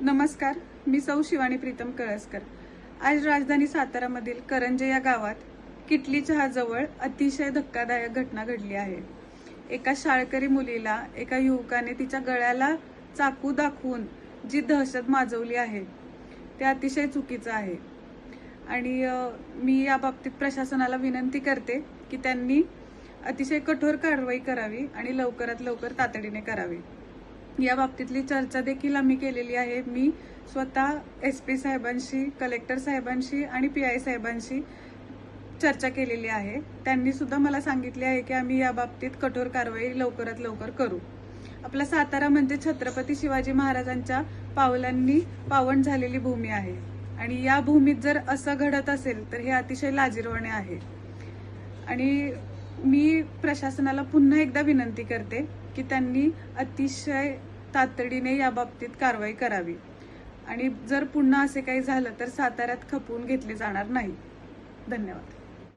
नमस्कार, मी सौ शिवानी प्रीतम कळसकर। आज राजधानी सातारामधील करंजे या गावात किटली चहाजवळ अतिशय धक्कादायक घटना घडली आहे। एका शाळकरी मुलीला एका युवकाने तिच्या गळ्याला चाकू दाखवून जी दहशत माजवली आहे ते अतिशय चुकीचं आहे आणि मी या बाबतीत प्रशासनाला विनंती करते की त्यांनी अतिशय कठोर कारवाई करावी आणि लवकरात लवकर तातडीने करावी। या बाबतीतली चर्चा देखील आम्ही केलेली आहे। मी स्वतः SP साहेबांशी, कलेक्टर साहेबांशी आणि PI साहेबांशी चर्चा केलेली आहे। त्यांनी सुद्धा मला सांगितले आहे की आम्ही या बाबतीत कठोर कारवाई लवकरात लवकर करू। आपला सातारा म्हणजे छत्रपती शिवाजी महाराजांच्या पावलांनी पावन झालेली भूमी आहे आणि या भूमीत जर असं घडत असेल तर हे अतिशय लाजिरवाणे आहे आणि मी प्रशासनाला पुन्हा एकदा विनंती करते की त्यांनी अतिशय तातडीने या बाबतीत कारवाई करावी आणि जर पुन्हा असे काही झालं तर साताऱ्यात खपवून घेतले जाणार नाही। धन्यवाद।